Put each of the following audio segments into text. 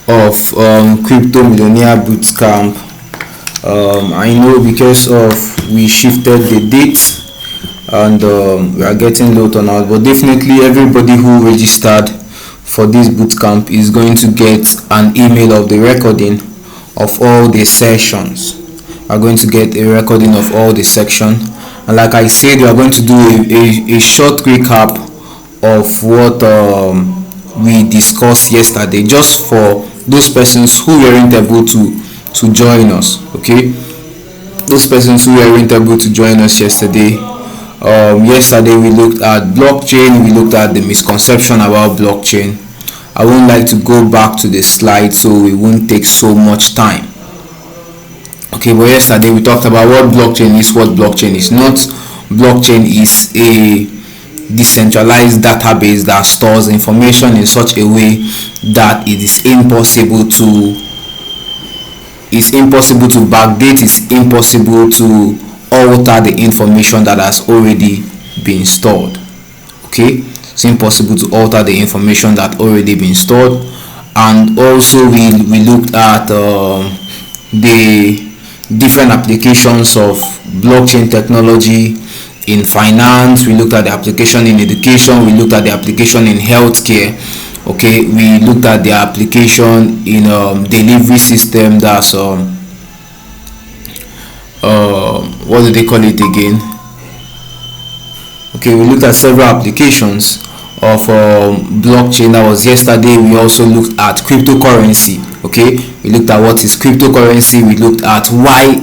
of Crypto Millionaire Bootcamp. I know because of we shifted the date and we are getting low turnout, but definitely everybody who registered for this bootcamp is going to get an email of the recording of all the sessions. Are going to get a recording of all the section, and like I said, we are going to do a short recap of what we discussed yesterday, just for those persons who weren't able to join us. Okay, those persons who weren't able to join us yesterday. Yesterday we looked at blockchain, we looked at the misconception about blockchain. I wouldn't like to go back to the slide so it won't take so much time. Okay, but yesterday we talked about what blockchain is, what blockchain is not. Blockchain is a decentralized database that stores information in such a way that it is impossible to backdate, it's impossible to alter the information that has already been stored. Okay, it's impossible to alter the information that already been stored. And also we looked at the different applications of blockchain technology in finance. We looked at the application in education, we looked at the application in healthcare. Okay, we looked at the application in delivery system. That's what do they call it again? Okay, we looked at several applications of blockchain. That was yesterday. We also looked at cryptocurrency. Okay, we looked at what is cryptocurrency, we looked at why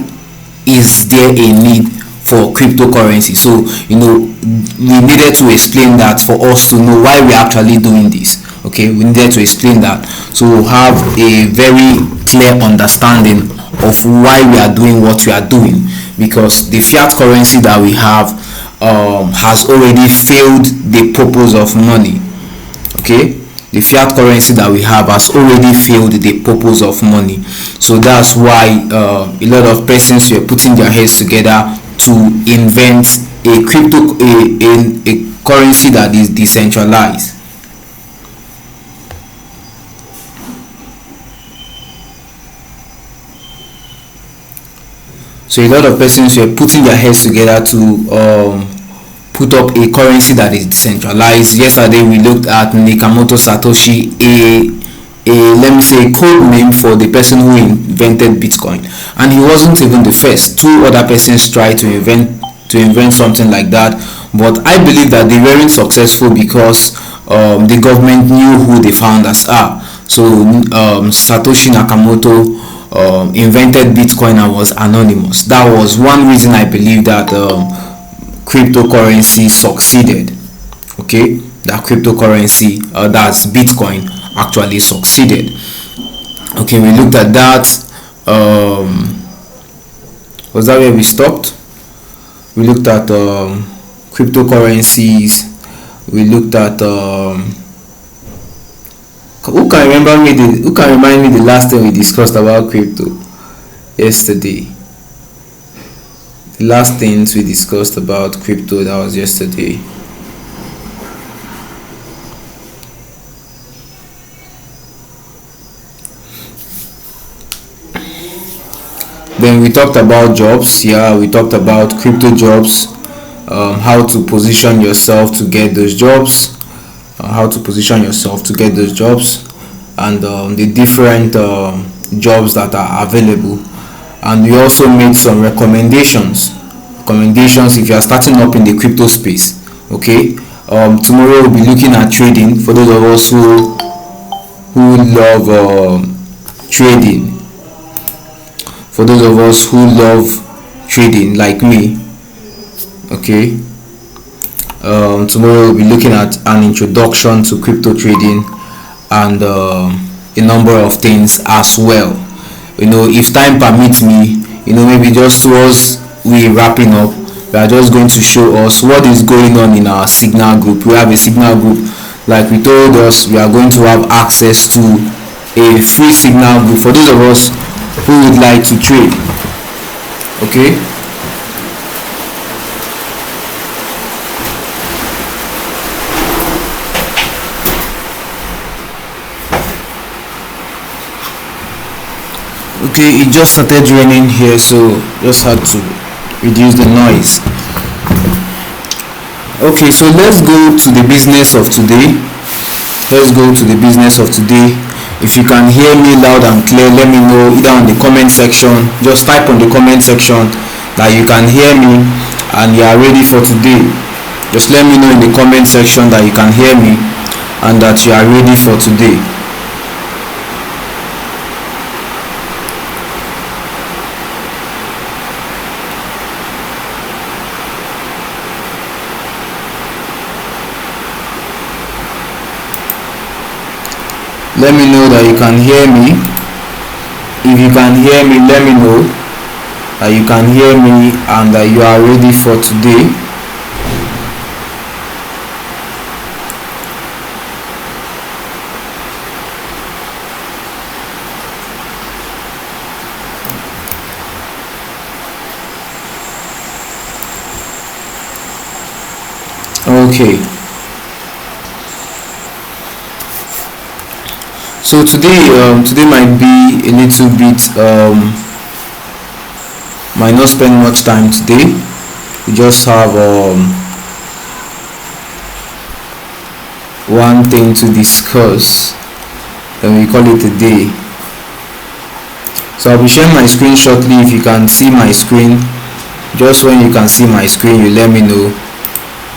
is there a need for cryptocurrency. So we needed to explain that for us to know why we're actually doing this. Okay, we needed to explain that so we'll have a very clear understanding of why we are doing what we are doing, because the fiat currency that we have has already failed the purpose of money. Okay, the fiat currency that we have has already failed the purpose of money. So that's why a lot of persons were putting their heads together to invent a currency that is decentralized. So a lot of persons were putting their heads together to put up a currency that is decentralized. Yesterday we looked at Nakamoto Satoshi, a let me say code name for the person who invented Bitcoin, and he wasn't even the first. Two other persons tried to invent something like that, but I believe that they weren't successful because the government knew who the founders are. So Satoshi Nakamoto invented Bitcoin and was anonymous. That was one reason I believe that cryptocurrency succeeded. Okay, that cryptocurrency, that's Bitcoin, actually succeeded. Okay, we looked at that. Was that where we stopped? We looked at cryptocurrencies. We looked at who can remind me the last time we discussed about crypto yesterday? The last things we discussed about crypto, that was yesterday. Then we talked about jobs. Yeah, we talked about crypto jobs, how to position yourself to get those jobs, and the different jobs that are available. And we also made some recommendations if you are starting up in the crypto space. Okay, tomorrow we'll be looking at trading for those of us who love trading. For those of us who love trading like me. Okay, tomorrow we'll be looking at an introduction to crypto trading and a number of things as well. If time permits me, maybe just towards we wrapping up, we are just going to show us what is going on in our signal group. We have a signal group, like we told us, we are going to have access to a free signal group for those of us who would like to trade. Okay, Okay, it just started raining here, so just had to reduce the noise. Okay, so let's go to the business of today. If you can hear me loud and clear, let me know either on the comment section. Just type on the comment section that you can hear me and you are ready for today. Just let me know in the comment section that you can hear me and that you are ready for today. Let me know that you can hear me. If you can hear me, let me know that you can hear me and that you are ready for today. Okay, so today might be a little bit might not spend much time today. We just have one thing to discuss, and we call it a day. So I'll be sharing my screen shortly. If you can see my screen, just when you can see my screen, you let me know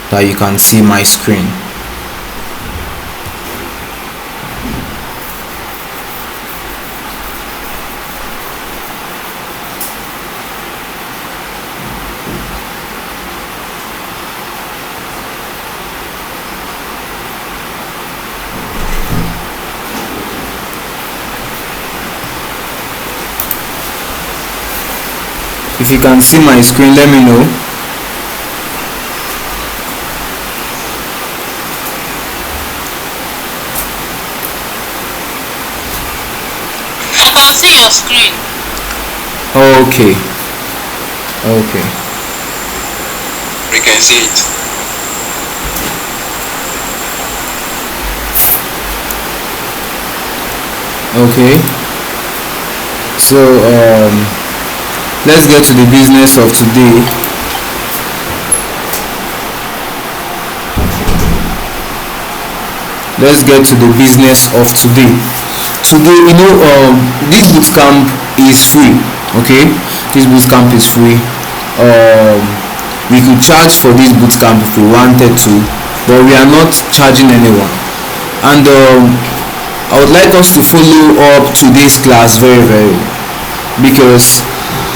that you can see my screen. If you can see my screen, let me know. I can see your screen. Okay. We can see it. Okay. So let's get to the business of today. Let's get to the business of today. Today, this bootcamp is free. Okay, this bootcamp is free. We could charge for this bootcamp if we wanted to, but we are not charging anyone. And I would like us to follow up today's class very very well, because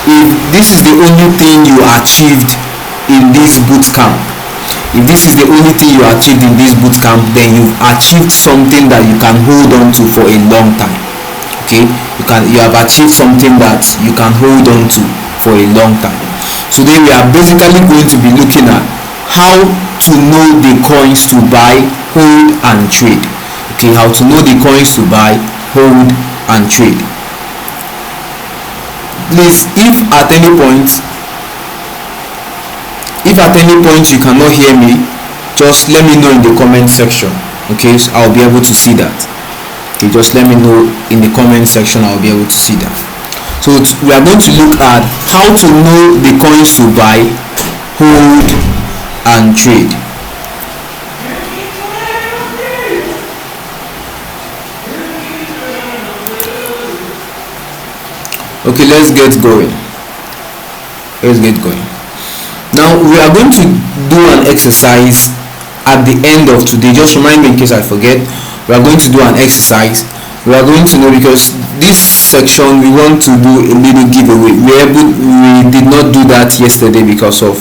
if this is the only thing you achieved in this bootcamp, then you've achieved something that you can hold on to for a long time. Okay, you have achieved something that you can hold on to for a long time. Today we are basically going to be looking at how to know the coins to buy, hold and trade. Okay, how to know the coins to buy, hold and trade. Please, if at any point you cannot hear me, just let me know in the comment section. Okay, so I'll be able to see that. Okay, just let me know in the comment section. I'll be able to see that. So we are going to look at how to know the coins to buy, hold and trade. Okay, let's get going. Now we are going to do an exercise at the end of today. Just remind me in case I forget. We are going to do an exercise. We are going to know, because this section we want to do a little giveaway. We did not do that yesterday because of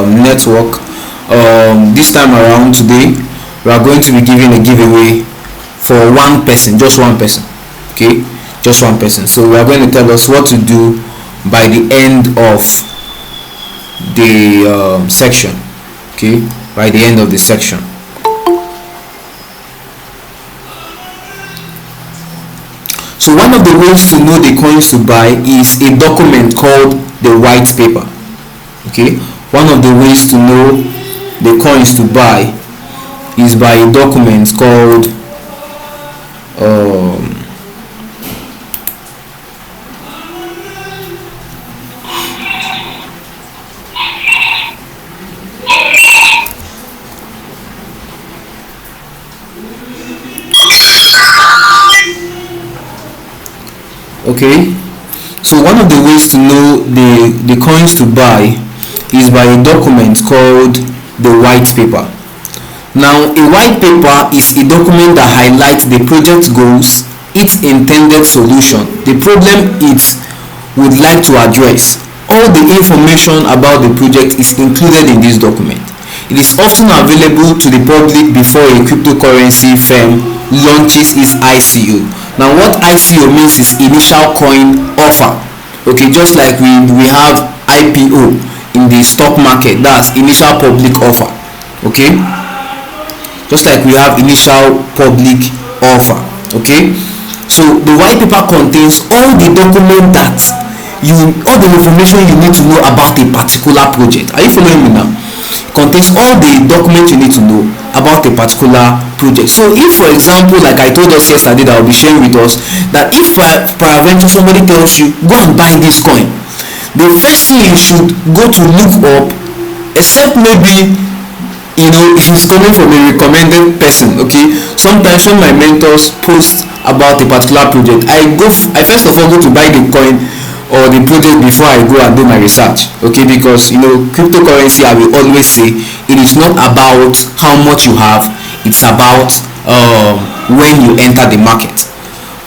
network. This time around today we are going to be giving a giveaway for one person, just one person. Okay, just one person. So we are going to tell us what to do by the end of the section. Okay, by the end of the section. So one of the ways to know the coins to buy is a document called the white paper. Okay, one of the ways to know the coins to buy is by a document called Okay, so one of the ways to know the coins to buy is by a document called the white paper. Now, a white paper is a document that highlights the project goals, its intended solution, the problem it would like to address. All the information about the project is included in this document. It is often available to the public before a cryptocurrency firm launches its ICO. Now, what ICO means is initial coin offer. Okay, just like we have IPO in the stock market, that's initial public offer. Okay, just like we have initial public offer. Okay, so the white paper contains all the document that all the information you need to know about a particular project. Are you following me now? Contains all the documents you need to know about a particular project. So if, for example, like I told us yesterday, that I will be sharing with us, that if peradventure somebody tells you go and buy this coin, the first thing you should go to look up, except maybe it's coming from a recommended person. Okay, sometimes when my mentors post about a particular project, I first of all go to buy the coin or the project before I go and do my research. Okay, because cryptocurrency, I will always say, it is not about how much you have, it's about when you enter the market.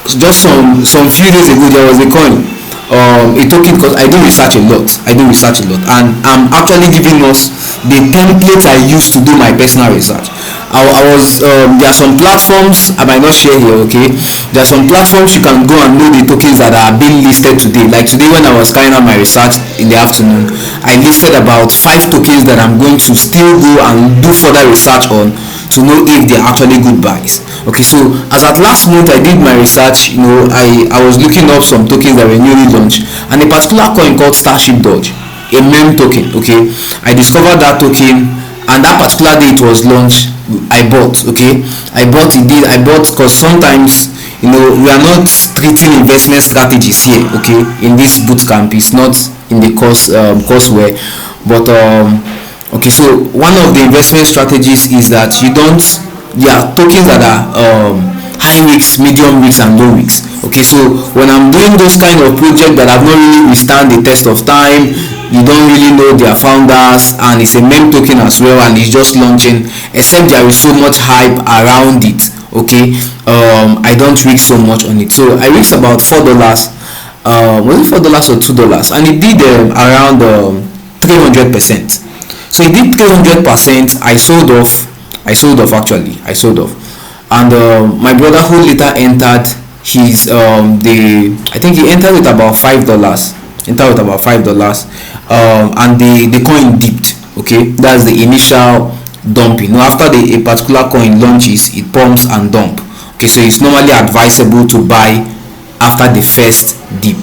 Just some few days ago, there was a coin, a token, because I do research a lot, and I'm actually giving us the template I use to do my personal research. There are some platforms I might not share here. Okay, there are some platforms you can go and know the tokens that are being listed today. Like today, when I was carrying out my research in the afternoon, I listed about 5 tokens that I'm going to still go and do further research on to know if they're actually good buys. Okay, so as at last month I did my research, I was looking up some tokens that were newly launched, and a particular coin called Starship Dodge, a meme token. Okay, I discovered that token, and that particular day it was launched, I bought. Okay, I bought because sometimes we are not treating investment strategies here. Okay, in this bootcamp, it's not in the courseware, but okay, so one of the investment strategies is that there are tokens that are high risk, medium risk, and low risk. Okay, so when I'm doing those kind of projects that have not really withstand the test of time, you don't really know their founders, and it's a meme token as well, and it's just launching, except there is so much hype around it. Okay, I don't risk so much on it. So I risked about $4. Was it $4 or $2? And it did around 300%. So it did 300%. I sold off. And my brother, who later entered his I think he entered with about $5. And the coin dipped. Okay, that's the initial dumping. Now after a particular coin launches, it pumps and dump. Okay, so it's normally advisable to buy after the first dip.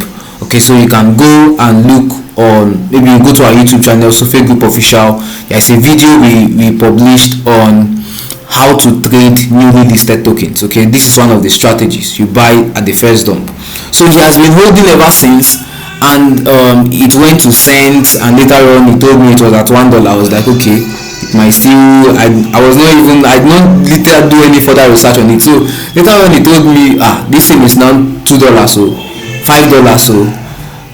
Okay, so you can go and look on, maybe you go to our YouTube channel, Sofe Group Official. There's a video we published on how to trade newly listed tokens. Okay, this is one of the strategies. You buy at the first dump. So he has been holding ever since, and it went to cents, and later on he told me it was at $1. I was like, okay, it might still, I did not literally do any further research on it. So later on he told me, this thing is now $2, so $5, so,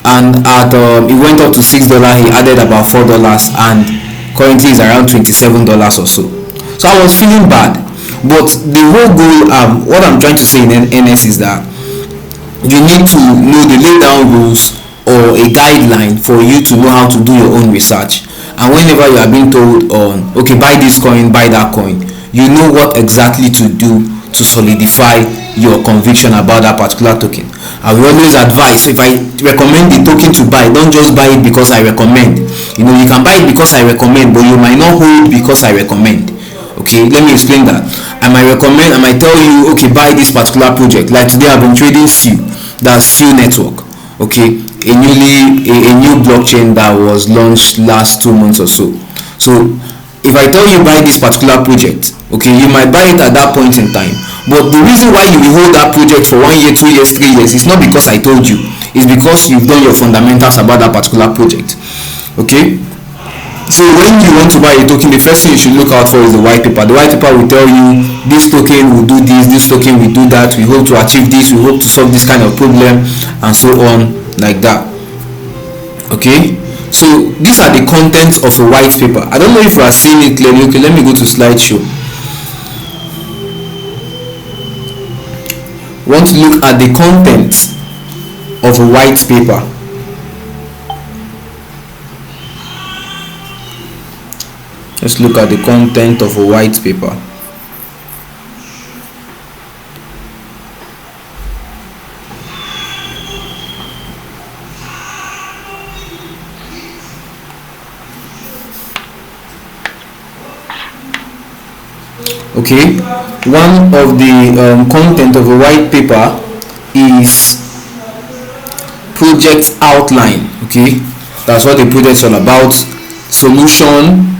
and at it went up to $6. He added about $4, and currently is around $27 or so. So I was feeling bad, but the whole goal, what I'm trying to say in NS is that you need to know the laid down rules or a guideline for you to know how to do your own research. And whenever you are being told on, okay, buy this coin, buy that coin, you know what exactly to do to solidify your conviction about that particular token. I will always advise, if I recommend the token to buy, don't just buy it because I recommend. You can buy it because I recommend, but you might not hold because I recommend. Okay, let me explain that. I might tell you, okay, buy this particular project. Like today I've been trading SEU, that's SEU network. Okay, a new blockchain that was launched last 2 months or so. So if I tell you buy this particular project, okay, you might buy it at that point in time, but the reason why you will hold that project for 1 year, 2 years, 3 years is not because I told you, it's because you've done your fundamentals about that particular project. Okay, So when you want to buy a token, the first thing you should look out for is the white paper. The white paper will tell you this token will do this token will do that, we hope to achieve this, we hope to solve this kind of problem, and so on, like that. Okay, so these are the contents of a white paper. I don't know if you are seeing it clearly. Okay, let me go to slideshow. Want to look at the contents of a white paper. Let's look at the content of a white paper. Okay, one of the content of a white paper is project outline. Okay, that's what the project is all about. Solution,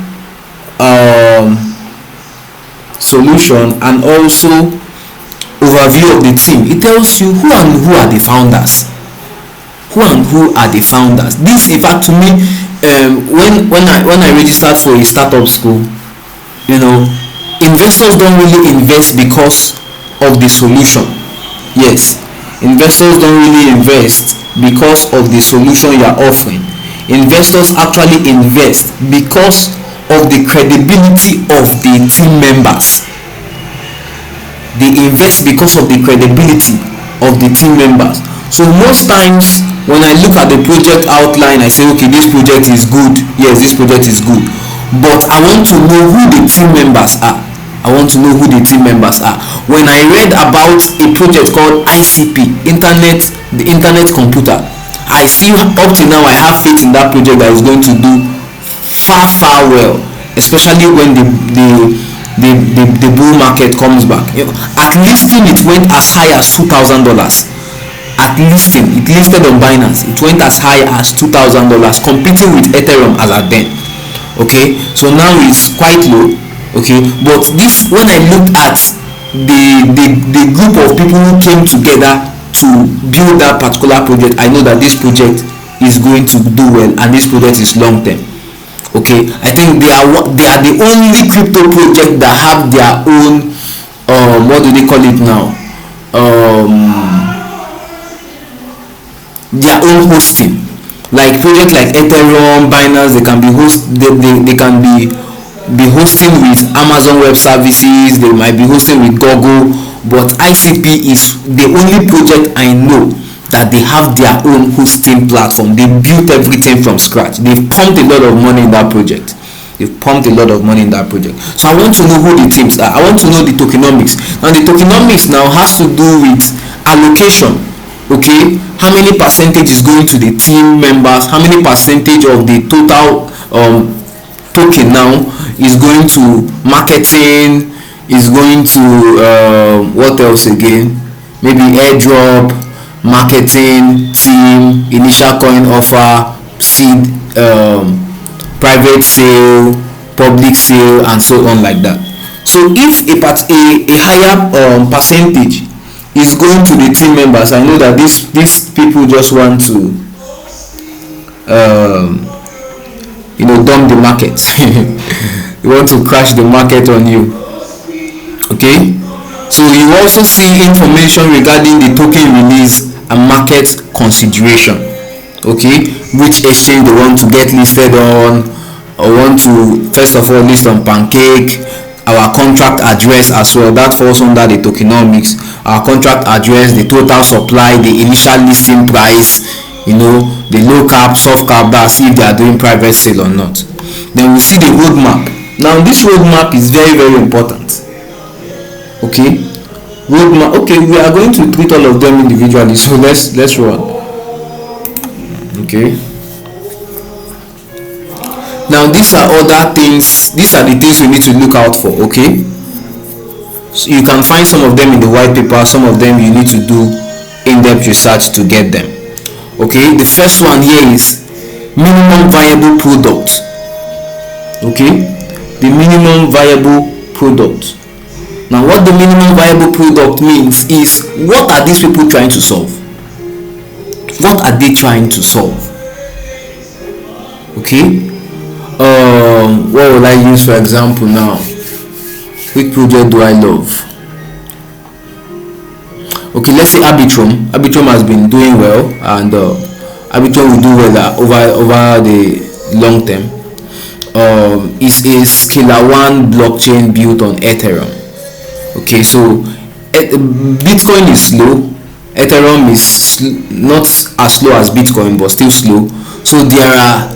and also overview of the team. It tells you who are the founders. This, in fact, to me, when I registered for a startup school, investors don't really invest because of the solution. Yes, investors don't really invest because of the solution you are offering. Investors actually invest because of the credibility of the team members. They invest because of the credibility of the team members. So most times when I look at the project outline, I say, okay, this project is good. Yes, this project is good, but I want to know who the team members are. When I read about a project called ICP, the internet computer, I see up to now I have faith in that project that is going to do far well, especially when the bull market comes back. At listing, it went as high as $2,000. At listing, it listed on Binance, it went as high as $2,000, competing with Ethereum as at then. Okay, so now it's quite low. Okay, but this, when I looked at the group of people who came together to build that particular project, I know that this project is going to do well, and this project is long term. Okay, I think they are the only crypto project that have their own what do they call it now, their own hosting. Like projects like Ethereum, Binance, they can be hosting with Amazon Web Services, they might be hosting with Google, but ICP is the only project I know that they have their own hosting platform. They built everything from scratch. They've pumped a lot of money in that project. So I want to know who the teams are. I want to know the tokenomics. Now the tokenomics now has to do with allocation. Okay, how many percentage is going to the team members? How many percentage of the total token now is going to marketing? Is going to what else again? Maybe airdrop, marketing, team, initial coin offer, seed, private sale, public sale, and so on, like that. So if a higher percentage is going to the team members, I know that these people just want to dump the market. They want to crash the market on you. Okay, so you also see information regarding the token release and market consideration. Okay, which exchange they want to get listed on, or want to first of all list on Pancake, our contract address as well, that falls under the tokenomics. Our contract address, the total supply, the initial listing price, the low cap, soft cap, that's if they are doing private sale or not. Then we see the roadmap. Now this roadmap is very, very important. Okay, roadmap. Okay, we are going to treat all of them individually, so let's run. Okay, now these are other things, these are the things we need to look out for. Okay, so you can find some of them in the white paper, some of them you need to do in-depth research to get them. Okay, the first one here is minimum viable product. Okay, the minimum viable product. Now what the minimum viable product means is, what are these people trying to solve? Okay, what will I use for example now? Which project do I love? Okay, let's say Arbitrum. Arbitrum has been doing well, and Arbitrum will do well over the long term. Is a scalar 1 blockchain built on Ethereum. Okay, so Bitcoin is slow. Ethereum is not as slow as Bitcoin, but still slow. So there are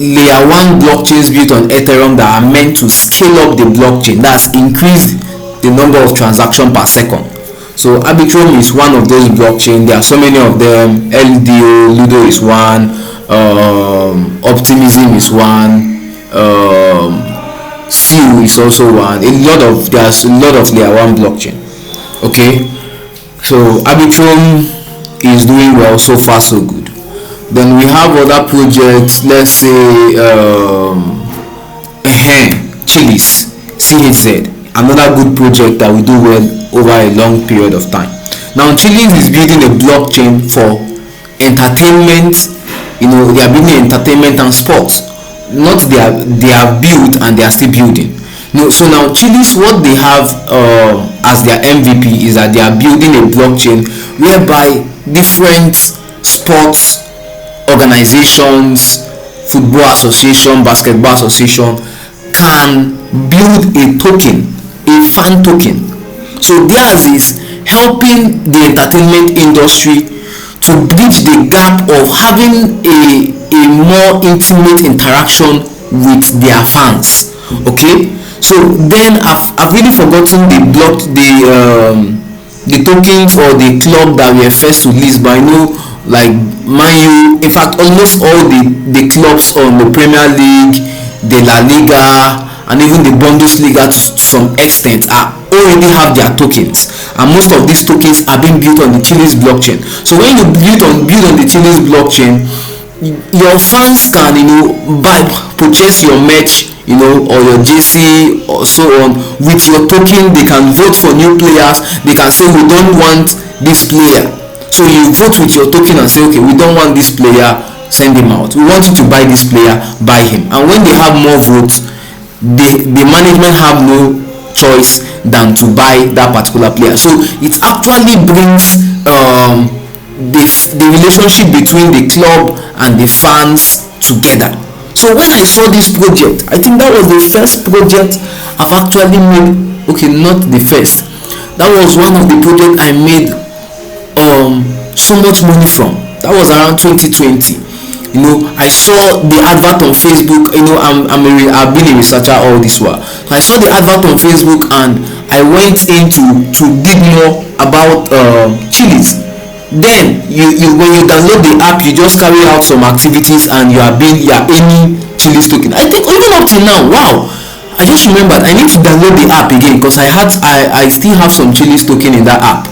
layer 1 blockchains built on Ethereum that are meant to scale up the blockchain. That's increase the number of transactions per second. So Arbitrum is one of those blockchains. There are so many of them. LDO, Ludo is one. Optimism is one. Seal is also one. There's a lot of layer 1 blockchain. Okay, so Arbitrum is doing well, so far so good. Then we have other projects. Let's say Chiliz, CHZ, another good project that will do well over a long period of time. Now Chiliz is building a blockchain for entertainment. They are building entertainment and sports. Not they are built and they are still building. No, so now Chiliz, what they have as their MVP is that they are building a blockchain whereby different sports organizations, football association, basketball association can build a token, a fan token. So theirs is helping the entertainment industry to bridge the gap of having a more intimate interaction with their fans. Okay, so then I've really forgotten the tokens or the club that were first to list, but I know like Man U, in fact almost all the clubs on the Premier League, the La Liga, and even the Bundesliga to some extent are already have their tokens, and most of these tokens are being built on the Chiliz blockchain. So when you build on the Chiliz blockchain, your fans can purchase your merch, or your JC or so on with your token. They can vote for new players. They can say we don't want this player, so you vote with your token and say okay, we don't want this player, send him out. We want you to buy this player, buy him. And when they have more votes, the management have no choice than to buy that particular player. So it actually brings the relationship between the club and the fans together. So when I saw this project, I think that was the first project I've actually made. Okay, not the first, that was one of the projects I made so much money from. That was around 2020. I saw the advert on Facebook. I've been a researcher all this while. So I saw the advert on Facebook and I went in to dig more about Chiliz. Then when you download the app, you just carry out some activities and you are earning Chiliz token. I think even up till now, wow, I just remembered I need to download the app again because I still have some Chiliz token in that app.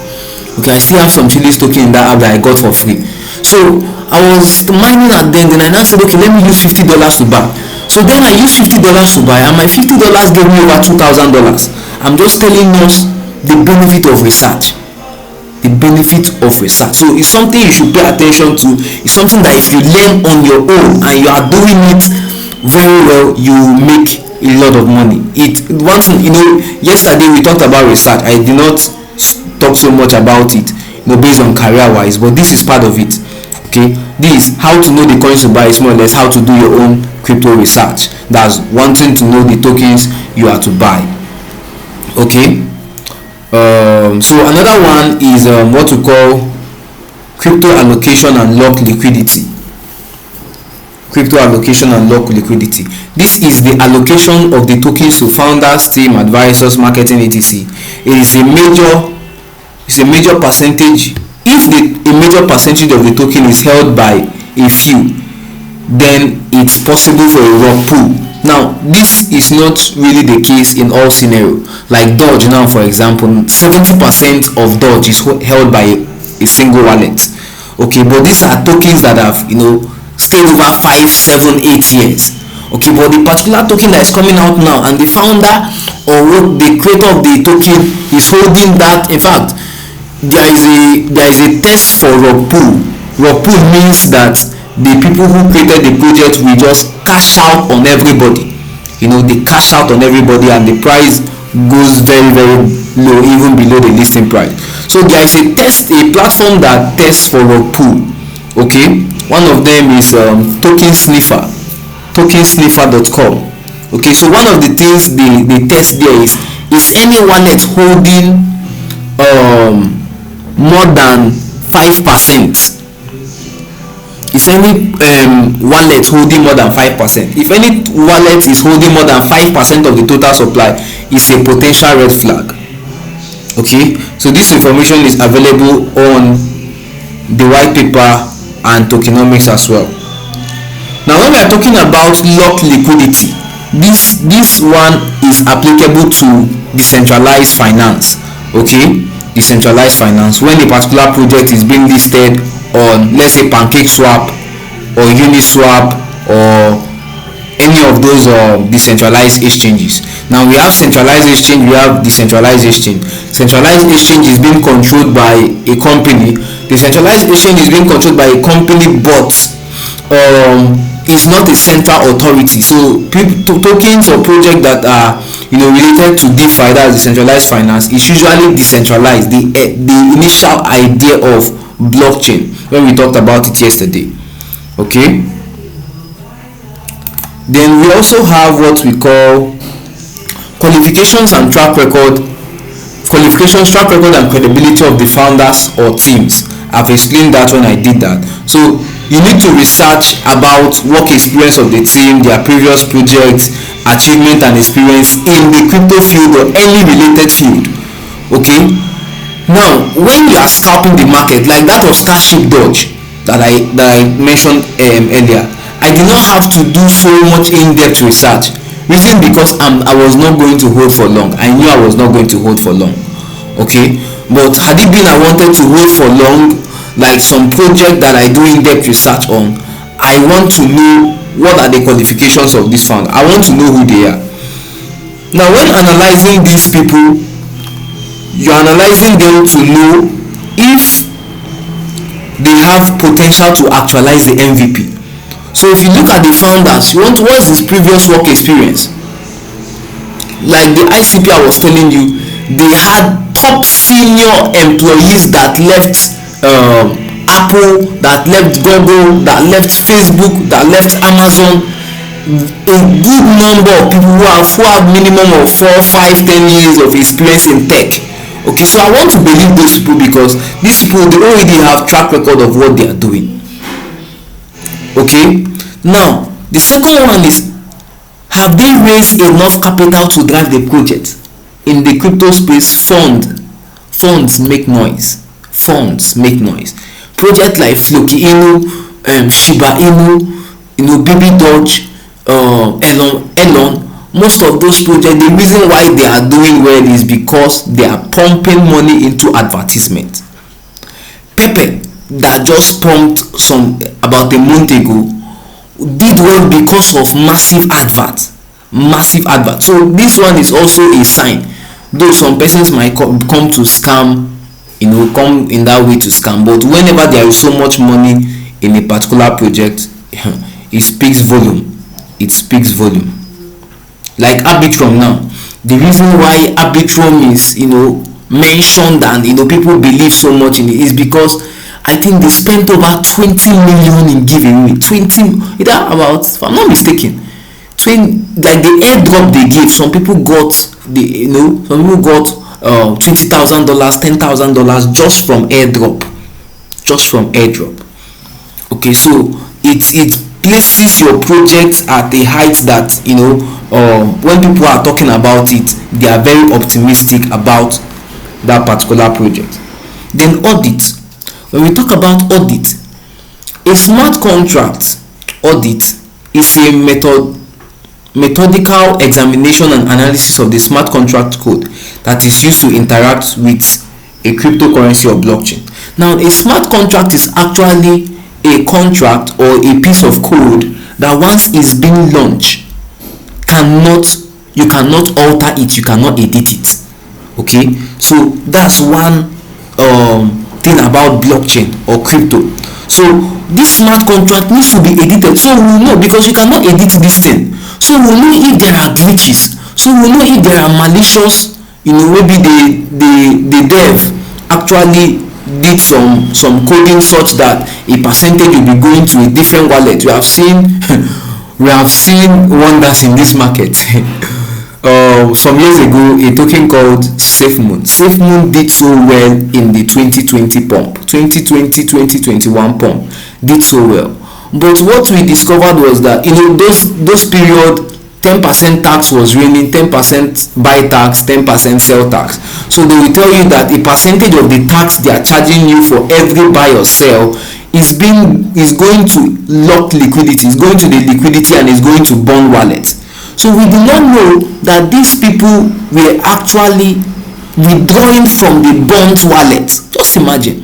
Okay, I still have some Chiliz token in that app that I got for free. So I was mining at then I now said okay, let me use $50 to buy. So then I used $50 to buy, and my $50 gave me over $2,000. I'm just telling us the benefit of research. The benefit of research. So it's something you should pay attention to. It's something that if you learn on your own and you are doing it very well, you make a lot of money. Yesterday we talked about research. I did not talk so much about it, based on career wise, but this is part of it. Okay, this how to know the coins to buy is more or less how to do your own crypto research. That's wanting to know the tokens you are to buy. Okay, so another one is what we call crypto allocation and lock liquidity. Crypto allocation and lock liquidity. This is the allocation of the tokens to founders, team, advisors, marketing, etc. It is a major percentage. If a major percentage of the token is held by a few, then it's possible for a rug pull. Now this is not really the case in all scenarios. Like Doge now, for example, 70% of Doge is held by a single wallet. Okay, but these are tokens that have stayed over 5, 7, 8 years. Okay, but the particular token that is coming out now, and the founder or the creator of the token is holding that. In fact, there is a test for rug pull. Rug pull means that the people who created the project will just cash out on everybody. they cash out on everybody and the price goes very very low, even below the listing price. So there is a platform that tests for a pool. Okay, one of them is tokensniffer.com. Okay, so one of the things they test there is any wallet holding more than 5%. Is any wallet holding more than 5%? If any wallet is holding more than 5% of the total supply, is a potential red flag. Okay, so this information is available on the white paper and tokenomics as well. Now when we are talking about locked liquidity, this one is applicable to decentralized finance. Okay, decentralized finance, when a particular project is being listed on, let's say, PancakeSwap or Uniswap or any of those decentralized exchanges. Now we have centralized exchange, we have decentralized exchange. Centralized exchange is being controlled by a company. Decentralized exchange is being controlled by a company, but is not a central authority. So tokens or projects that are related to DeFi, that is decentralized finance, is usually decentralized. The initial idea of blockchain, when we talked about it yesterday. Okay, then we also have what we call qualifications, track record and credibility of the founders or teams. I've explained that when I did that. So you need to research about work experience of the team, their previous projects, achievement and experience in the crypto field or any related field. Okay, now when you are scalping the market, like that of Starship Dodge that I mentioned earlier, I did not have to do so much in-depth research. Reason because I was not going to hold for long. I knew I was not going to hold for long. Okay, but had it been I wanted to hold for long, like some project that I do in-depth research on, I want to know what are the qualifications of this founder. I want to know who they are. Now when analyzing these people, you're analyzing them to know if they have potential to actualize the MVP. So if you look at the founders, you want to, what's his previous work experience? Like the ICP I was telling you, they had top senior employees that left Apple, that left Google, that left Facebook, that left Amazon. A good number of people who have minimum of 4, 5, 10 years of experience in tech. Okay, so I want to believe those people because these people, they already have track record of what they are doing. Okay, now the second one is, have they raised enough capital to drive the project? In the crypto space, funds make noise. Projects like Floki Inu, Shiba Inu, Baby Doge, Elon, most of those projects, the reason why they are doing well is because they are pumping money into advertisement. Pepe, that just pumped about a month ago, did well because of massive advert. So this one is also a sign, though some persons might come to scam, come in that way to scam, but whenever there is so much money in a particular project, it speaks volume. Like Arbitrum now, the reason why Arbitrum is mentioned and people believe so much in it is because I think they spent over 20 million in giving away. 20, about, if I'm not mistaken, like the airdrop they gave, some people got $20,000, $10,000 just from airdrop. Okay, so it places your project at a height that when people are talking about it, they are very optimistic about that particular project. Then audit. When we talk about audit, a smart contract audit is a methodical examination and analysis of the smart contract code that is used to interact with a cryptocurrency or blockchain. Now, a smart contract is actually a contract or a piece of code that once it's been launched, you cannot alter it, you cannot edit it. Okay, so that's one thing about blockchain or crypto. So this smart contract needs to be edited, so we will know, because you cannot edit this thing. So we will know if there are glitches, so we will know if there are malicious, maybe the dev actually did some coding such that a percentage will be going to a different wallet. We have seen we have seen wonders in this market. Some years ago, a token called SafeMoon did so well in the 2021 pump, did so well. But what we discovered was that those period, 10% tax was raining, 10% buy tax, 10% sell tax. So they will tell you that a percentage of the tax they are charging you for every buy or sell is going to lock liquidity, is going to the liquidity, and is going to bond wallet. So we did not know that these people were actually withdrawing from the bond wallet. Just imagine,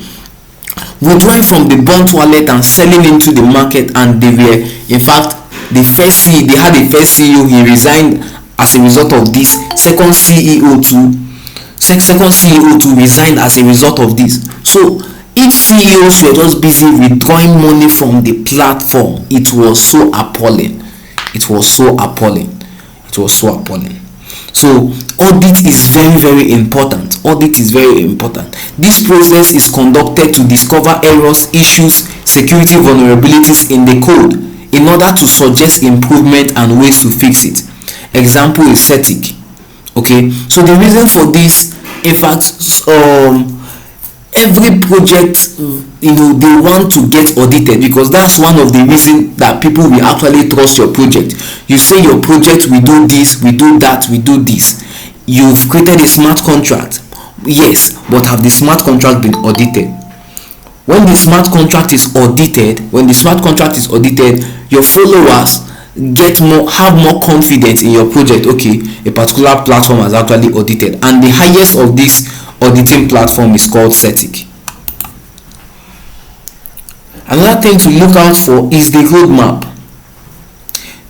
withdrawing from the bond wallet and selling into the market. And they were, in fact, they had a first CEO, he resigned as a result of this. Second CEO to resign as a result of this. So each CEOs were just busy withdrawing money from the platform. It was so appalling. So audit is very, very important. This process is conducted to discover errors, issues, security vulnerabilities in the code in order to suggest improvement and ways to fix it. Example is static. Okay, so the reason for this, in fact, every project, they want to get audited, because that's one of the reasons that people will actually trust your project. You say your project, we do this, we do that, we do this. You've created a smart contract, yes, but have the smart contract been audited? When the smart contract is audited, your followers have more confidence in your project. Okay, a particular platform has actually audited, and the highest of this auditing platform is called static. Another thing to look out for is the roadmap.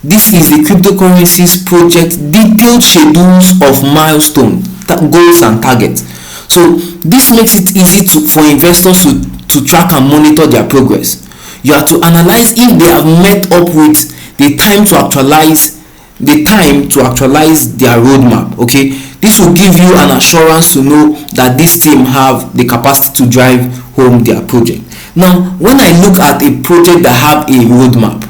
This is the cryptocurrencies project detailed schedules of milestones, goals and targets. So this makes it easy for investors to track and monitor their progress. You have to analyze if they have met up with the time to actualize their roadmap. Okay, this will give you an assurance to know that this team have the capacity to drive home their project. Now, when I look at a project that have a roadmap,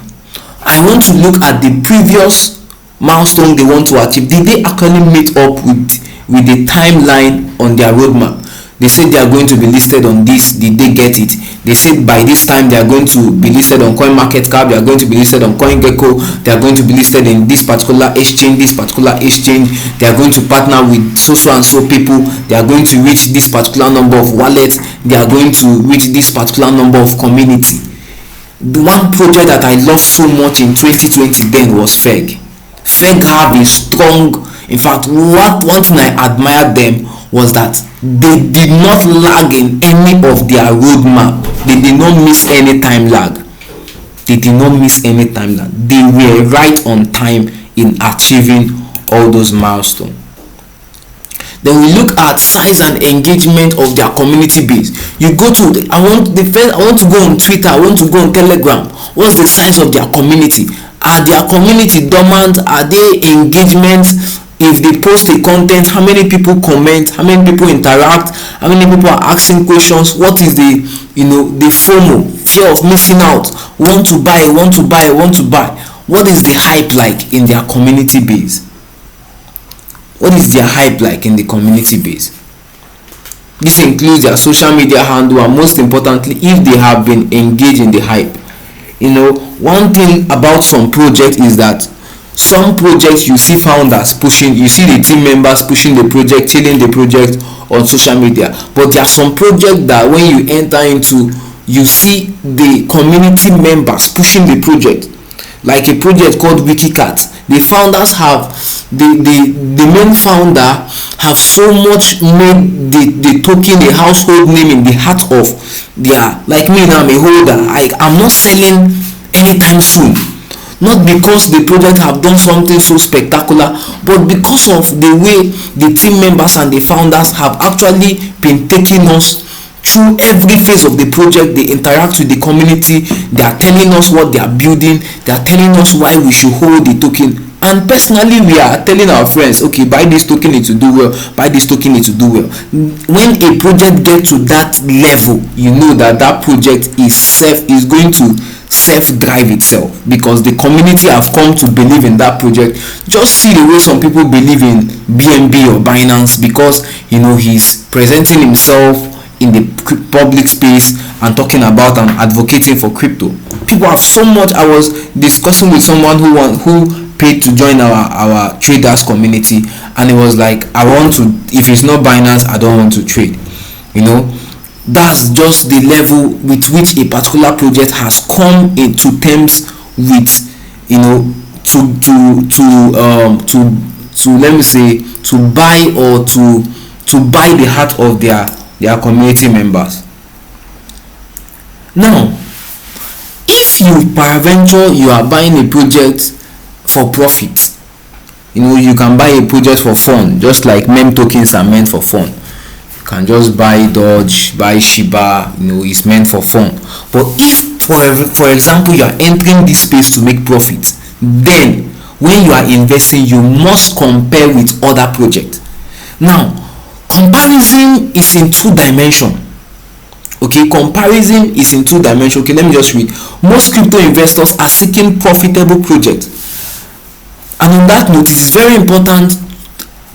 I want to look at the previous milestone they want to achieve. Did they actually meet up with the timeline on their roadmap? They said they are going to be listed on this. Did they get it? They said by this time they are going to be listed on CoinMarketCap, they are going to be listed on CoinGecko, they are going to be listed in this particular exchange, they are going to partner with so and so people, they are going to reach this particular number of wallets, they are going to reach this particular number of community. The one project that I loved so much in 2020 then was FEG. FEG have a strong, in fact, one thing I admired them was that they did not lag in any of their roadmap. They did not miss any time lag. They were right on time in achieving all those milestones. Then we look at size and engagement of their community base. You go to I want to go on Twitter, I want to go on Telegram. What's the size of their community? Are their community dormant? Are they engagement? If they post a content, how many people comment, how many people interact, how many people are asking questions? What is the FOMO, fear of missing out, want to buy. What is the hype like in their community base? This includes their social media handle, and most importantly, if they have been engaged in the hype. One thing about some projects is that some projects you see founders pushing, you see the team members pushing the project, telling the project on social media, but there are some projects that when you enter into, you see the community members pushing the project. Like a project called WikiCat, the founders have the main founder have so much made the token a household name in the heart of their, like me now, I'm a holder. I'm not selling anytime soon. Not because the project have done something so spectacular, but because of the way the team members and the founders have actually been taking us through every phase of the project. They interact with the community. They are telling us what they are building. They are telling us why we should hold the token. And personally, we are telling our friends, okay, buy this token, it will do well, buy this token, it will do well. When a project gets to that level, you know that that project is going to self-drive itself, because the community have come to believe in that project. Just see the way some people believe in BNB or Binance, because he's presenting himself in the public space and talking about and advocating for crypto. People have so much. I was discussing with someone who paid to join our traders community, and it was like, I want to, if it's not Binance, I don't want to trade. That's just the level with which a particular project has come into terms with, to let me say, to buy or to buy the heart of their community members. Now, if you peradventure you are buying a project for profit, you can buy a project for fun, just like meme tokens are meant for fun. You can just buy Doge, buy Shiba, it's meant for fun. But if for example you are entering this space to make profit, then when you are investing, you must compare with other projects. Now, comparison is in two dimensions. Okay, comparison is in two dimensions. Okay, let me just read. Most crypto investors are seeking profitable projects. And on that note, it is very important,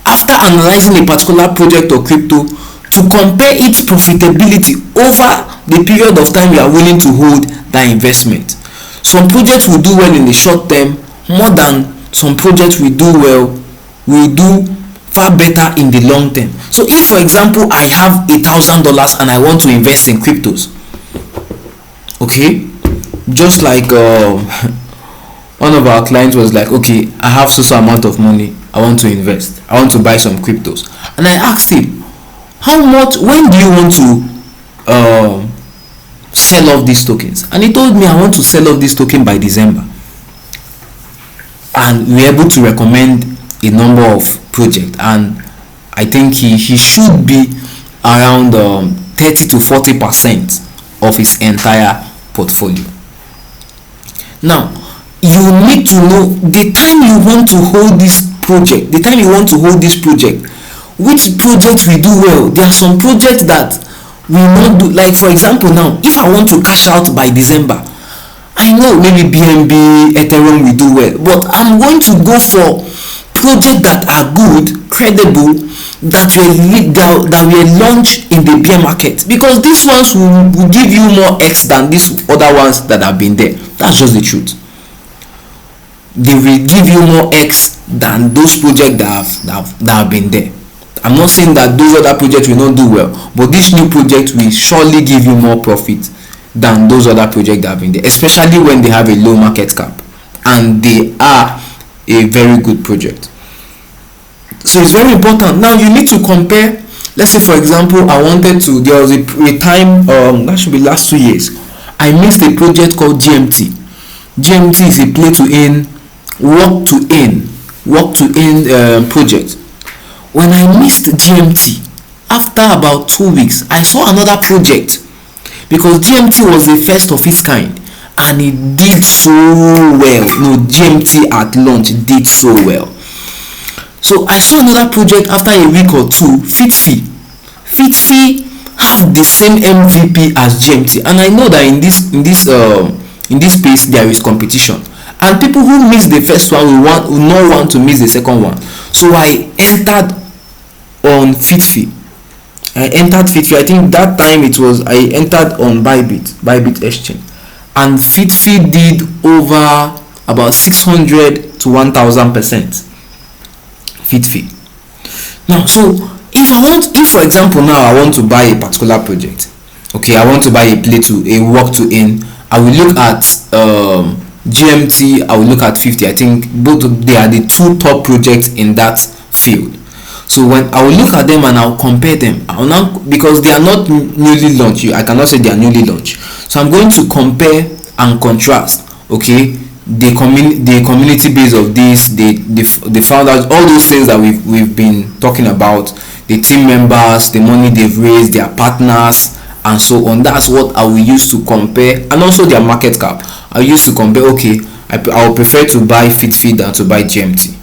after analyzing a particular project or crypto, to compare its profitability over the period of time you are willing to hold that investment. Some projects will do well in the short term more than some projects will do far better in the long term. So if, for example, I have $1,000 and I want to invest in cryptos, okay, just like one of our clients was like, okay, I have so amount of money, I want to invest, I want to buy some cryptos. And I asked him, when do you want to sell off these tokens? And he told me, I want to sell off this token by December. And we were able to recommend a number of projects, and I think he should be around 30 to 40% of his entire portfolio. Now, you need to know the time you want to hold this project, which project will do well. There are some projects that will not do, like for example now, if I want to cash out by December, I know maybe BNB, Ethereum will do well, but I'm going to go for projects that are good, credible, that were launched in the bear market, because these ones will give you more X than these other ones that have been there. That's just the truth. They will give you more X than those projects that have been there. I'm not saying that those other projects will not do well, but this new project will surely give you more profit than those other projects that have been there, especially when they have a low market cap and they are a very good project. So it's very important. Now you need to compare. Let's say, for example, there was a time, that should be last 2 years, I missed a project called GMT. GMT is a play to earn, work to earn project. When I missed GMT, after about 2 weeks, I saw another project, because GMT was the first of its kind and it did so well. GMT at launch did so well. So I saw another project after a week or two, FitFi have the same MVP as GMT, and I know that in this space there is competition, and people who miss the first one will not want to miss the second one. So I entered on FitFi. I think that time I entered on Bybit exchange, and FitFi did over about 600 to 1000%. FitFi. Now, so if for example now I want to buy a particular project, okay, I want to buy a work to earn, I will look at GMT, I will look at 50. I think both they are the two top projects in that field. So when I will look at them and I'll compare them, because they are not newly launched, I cannot say they are newly launched. So I'm going to compare and contrast, okay, the community base of this, the founders, all those things that we've been talking about, the team members, the money they've raised, their partners, and so on. That's what I will use to compare, and also their market cap. I use to compare, okay, I will prefer to buy FitFit than to buy GMT,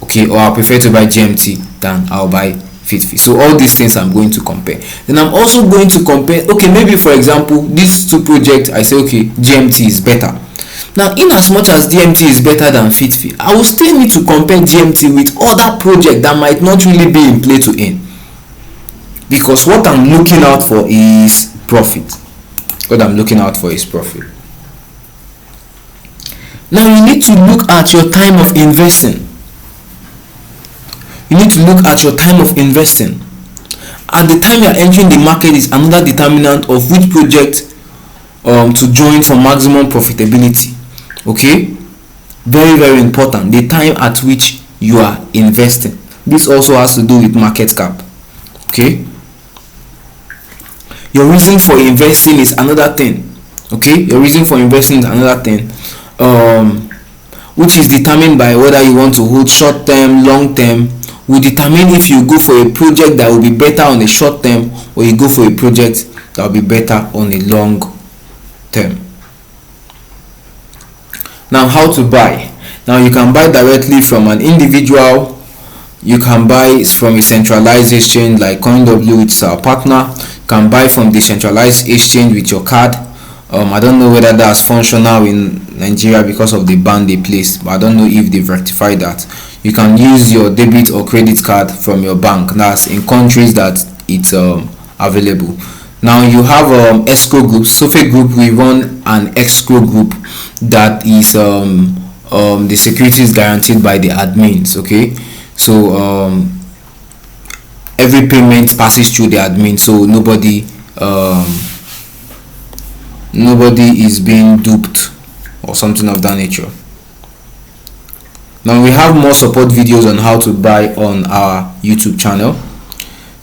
okay, or I prefer to buy GMT than I'll buy FitFit. So all these things I'm going to compare. Then I'm also going to compare, okay, maybe for example these two projects, I say okay, GMT is better. Now, in as much as GMT is better than FitFit, I will still need to compare GMT with other projects that might not really be in play to earn, because what I'm looking out for is profit. What I'm looking out for is profit. Now you need to look at your time of investing. You need to look at your time of investing. At the time you are entering the market is another determinant of which project to join for maximum profitability. Okay, very, very important, the time at which you are investing. This also has to do with market cap. Okay, your reason for investing is another thing. Okay, your reason for investing is another thing, which is determined by whether you want to hold short term, long term. Will determine if you go for a project that will be better on a short term, or you go for a project that will be better on a long term. Now, how to buy? Now, you can buy directly from an individual. You can buy from a centralized exchange like CoinW, which is our partner. You can buy from the centralized exchange with your card. I don't know whether that's functional in Nigeria because of the ban they placed, but I don't know if they've rectified that. You can use your debit or credit card from your bank. That's in countries that it's available. Now you have escrow groups. Sofe group, we run an escrow group that is the security is guaranteed by the admins. Okay, so every payment passes through the admin, so nobody is being duped or something of that nature. Now we have more support videos on how to buy on our YouTube channel.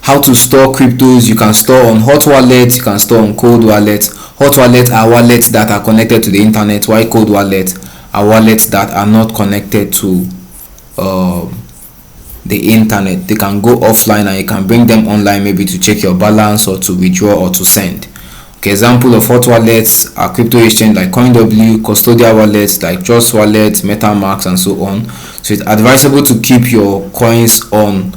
How to store cryptos. You can store on hot wallets, you can store on cold wallets. Hot wallets are wallets that are connected to the internet, while cold wallets are wallets that are not connected to the internet. They can go offline and you can bring them online, maybe to check your balance or to withdraw or to send. Okay, example of hot wallets are crypto exchange like CoinW, custodial wallets like Trust Wallet, MetaMask, and so on. So it's advisable to keep your coins on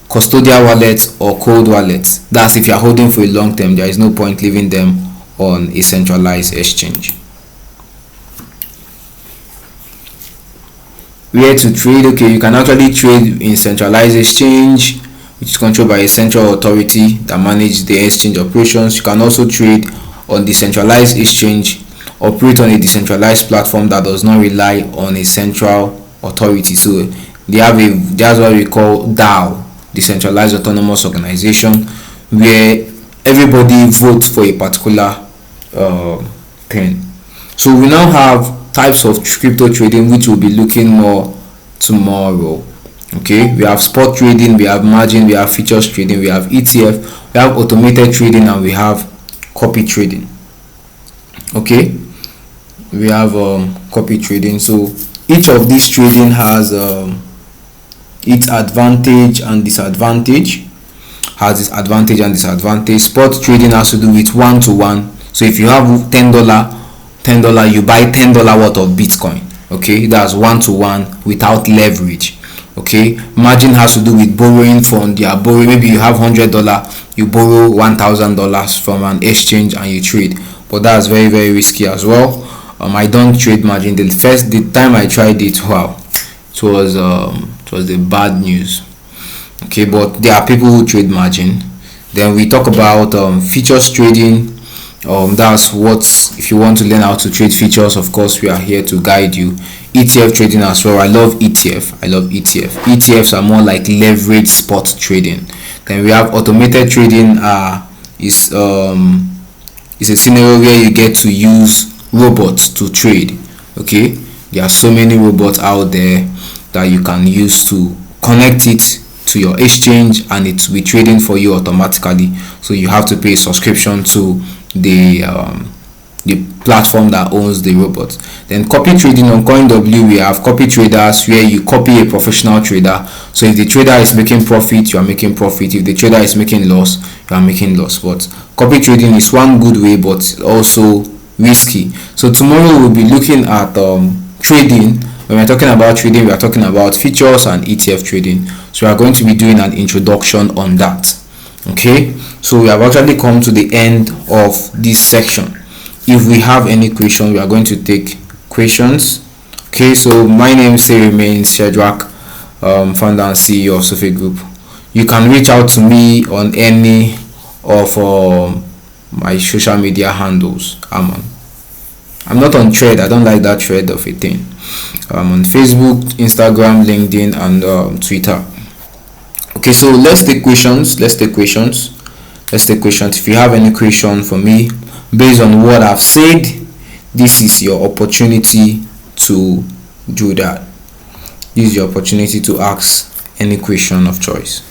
custodial wallets or cold wallets. That's if you're holding for a long term. There is no point leaving them on a centralized exchange. Where to trade? Okay, you can actually trade in centralized exchange, which is controlled by a central authority that manages the exchange operations. You can also trade on decentralized exchange, operate on a decentralized platform that does not rely on a central authority. So that's what we call DAO, decentralized autonomous organization, where everybody votes for a particular thing. So we now have types of crypto trading, which we'll be looking more tomorrow. Okay, we have spot trading, we have margin, we have futures trading, we have ETF, we have automated trading, and we have copy trading. Okay, we have copy trading. So each of these trading has its advantage and disadvantage. Spot trading has to do with one-to-one. So if you have $10, you buy $10 worth of Bitcoin. Okay, that's one-to-one without leverage. Okay, margin has to do with borrowing from maybe you have $100, you borrow $1,000 from an exchange and you trade, but that's very, very risky as well. I don't trade margin. The time I tried it, wow, it was the bad news. Okay, but there are people who trade margin. Then we talk about futures trading. That's what, if you want to learn how to trade futures, of course we are here to guide you. ETF trading as well. I love ETF. ETFs are more like leverage spot trading. Then we have automated trading. Is a scenario where you get to use robots to trade. Okay, there are so many robots out there that you can use to connect it to your exchange, and it will be trading for you automatically. So you have to pay a subscription to the the platform that owns the robot. Then copy trading, on CoinW we have copy traders, where you copy a professional trader. So if the trader is making profit, you are making profit. If the trader is making loss, you are making loss. But copy trading is one good way, but also risky. So tomorrow we'll be looking at trading. When we're talking about trading, we are talking about futures and ETF trading. So we are going to be doing an introduction on that. Okay, so we have actually come to the end of this section. If we have any question, we are going to take questions. Okay, so my name still remains Shadrach, founder and CEO of Sofe Group. You can reach out to me on any of my social media handles. I'm not on Thread. I don't like that Thread of a thing. I'm on Facebook, Instagram, LinkedIn, and Twitter. Okay, so let's take questions. If you have any question for me based on what I've said, this is your opportunity to do that. This is your opportunity to ask any question of choice.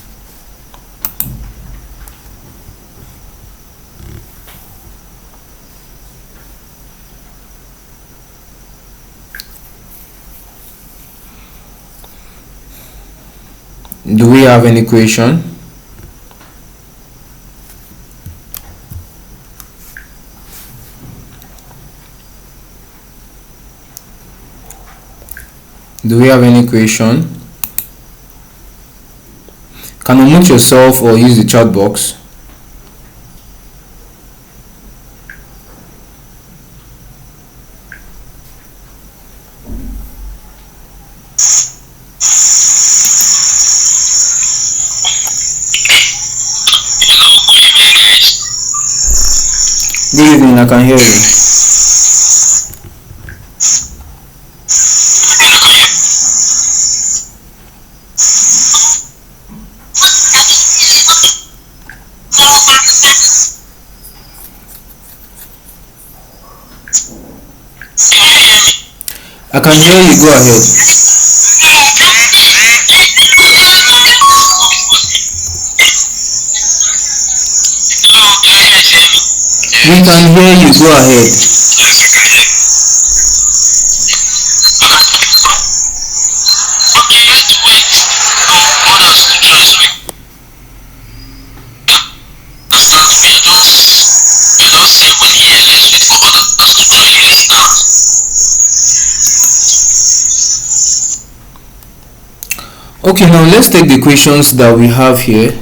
Do we have any question? Do we have any question? Can you unmute yourself or use the chat box? Good evening, I can hear you. I can hear you, go ahead. We can hear you, go ahead. Okay, now let's take the questions that we have here.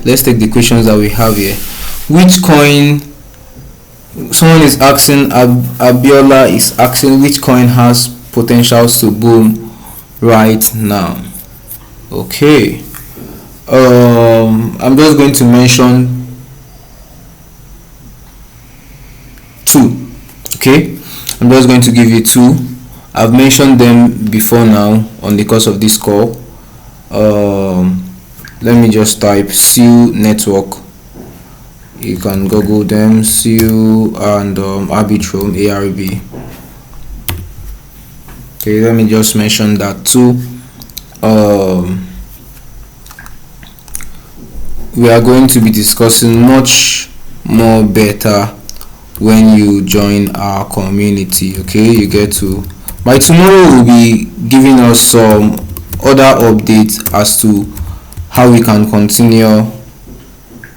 Which coin? Someone is asking, Abiola is asking, which coin has potentials to boom right now? Okay, I'm just going to mention two. Okay, I'm just going to give you two. I've mentioned them before now on the course of this call. Let me just type SEAL network. You can google them, SEAL and Arbitrum, ARB. Okay, let me just mention that too. We are going to be discussing much more better when you join our community. Okay, you get to, by tomorrow we'll be giving us some other updates as to how we can continue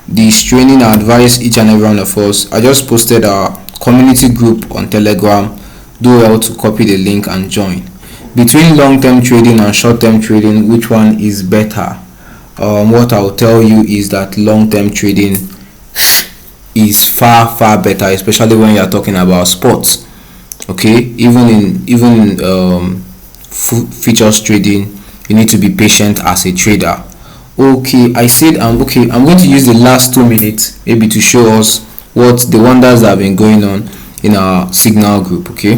this training and advise each and every one of us. I just posted our community group on Telegram. Do well to copy the link and join. Between long-term trading and short-term trading, which one is better? What I'll tell you is that long-term trading is far better, especially when you are talking about sports. Okay, even in futures trading, you need to be patient as a trader. Okay, I said I'm going to use the last 2 minutes maybe to show us what the wonders that have been going on in our signal group. Okay,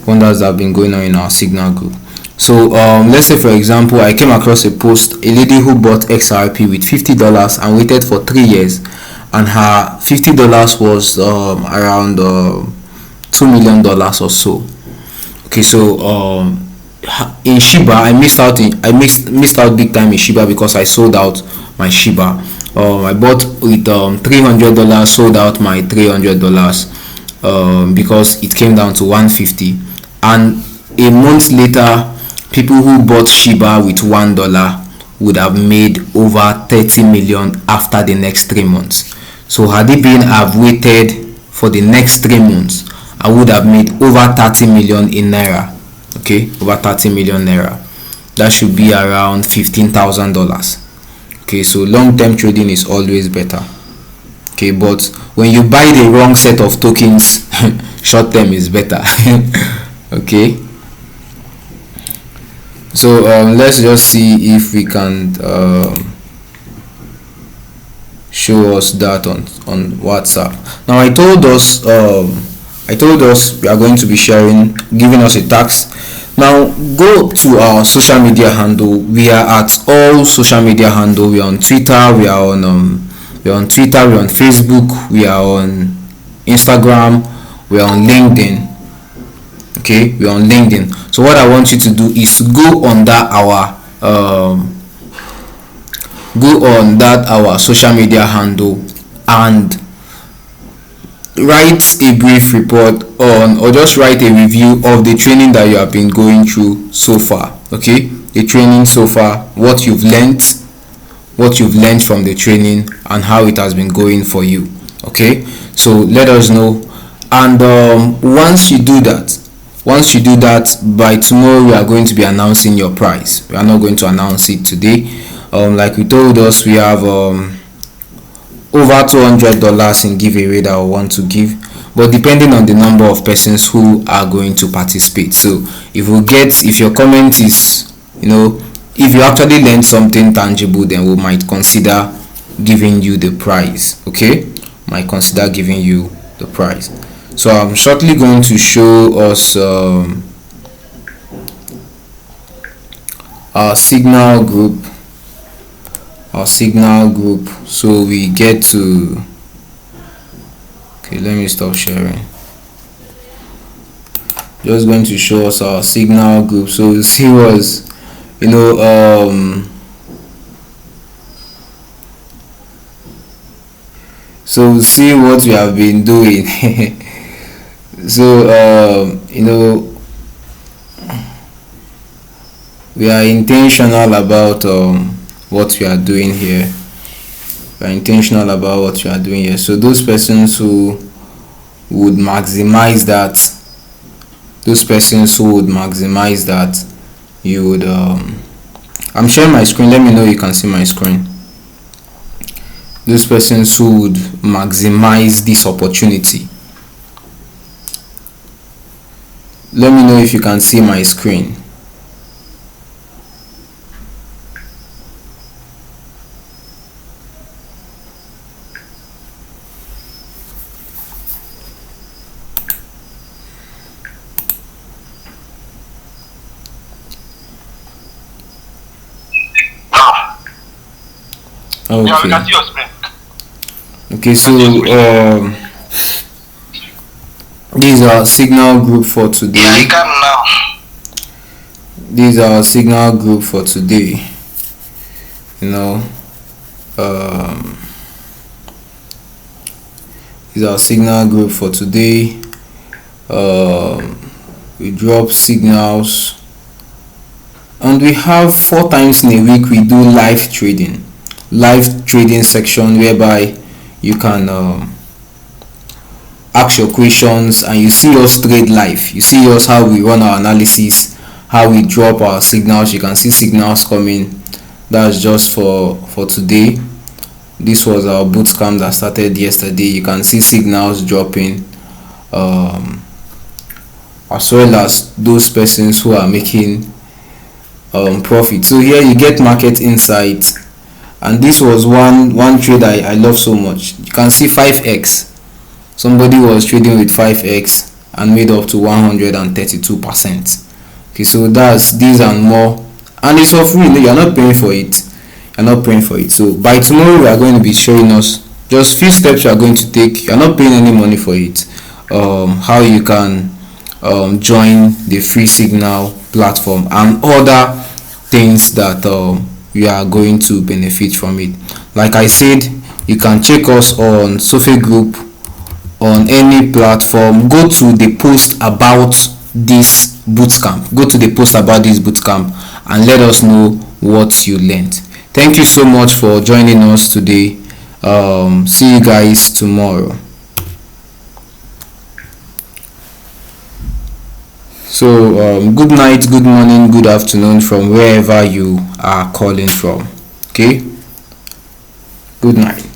wonders that have been going on in our signal group. So let's say for example I came across a post, a lady who bought XRP with $50 and waited for 3 years, and her $50 was around $2 million or so. Okay, so in Shiba I missed out big time in Shiba because I sold out my Shiba. I bought with $300, sold out my $300. because it came down to 150, and a month later people who bought Shiba with $1 would have made over 30 million after the next 3 months. So had it been I've waited for the next 3 months, I would have made over 30 million in naira. Okay, over 30 million naira. That should be around $15,000. Okay, so long-term trading is always better. Okay, but when you buy the wrong set of tokens, short-term is better. Okay, so let's just see if we can show us that on WhatsApp. Now I told us we are going to be giving us a task. Now go to our social media handle. We are at all social media handle. We are on Twitter, we are on Facebook, we are on Instagram, we are on LinkedIn. Okay, we are on LinkedIn. So what I want you to do is go on our social media handle and write a brief report or just write a review of the training that you have been going through so far. Okay, the training so far, what you've learned from the training, and how it has been going for you. Okay, so let us know. And once you do that, by tomorrow we are going to be announcing your prize. We are not going to announce it today. Like we told us, we have over $200 in giveaway that we want to give, but depending on the number of persons who are going to participate. So if your comment is, if you actually learned something tangible, then we might consider giving you the prize. Okay, might consider giving you the prize. So I'm shortly going to show us our signal group. So we get to, okay, let me stop sharing. Just going to show us our signal group. So we'll see what's, so we'll see what we have been doing. So we are intentional about what we are doing here. So those persons who would maximize that, you would I'm sharing my screen. Let me know you can see my screen. Those persons who would maximize this opportunity, let me know if you can see my screen. Okay. Yeah, we can see your screen. Okay, so these are signal group for today. Yeah, you can now. These are signal group for today. These are signal group for today. We drop signals, and we have 4 times in a week we do live trading section, whereby you can ask your questions and you see us trade live. You see us how we run our analysis, how we drop our signals. You can see signals coming. That's just for today. This was our bootcamp that started yesterday. You can see signals dropping, as well as those persons who are making profit. So here you get market insight. And this was one trade I love so much. You can see 5x. Somebody was trading with 5x and made up to 132%. Okay, so these and more, and it's for free. You're not paying for it. So by tomorrow we are going to be showing us just few steps you are going to take. You're not paying any money for it. How you can join the free signal platform and other things that you are going to benefit from it. Like I said, you can check us on Sofe group on any platform, go to the post about this bootcamp. Go to the post about this bootcamp and let us know what you learned. Thank you so much for joining us today. See you guys tomorrow. So good night, good morning, good afternoon from wherever you are calling from. Okay, good night.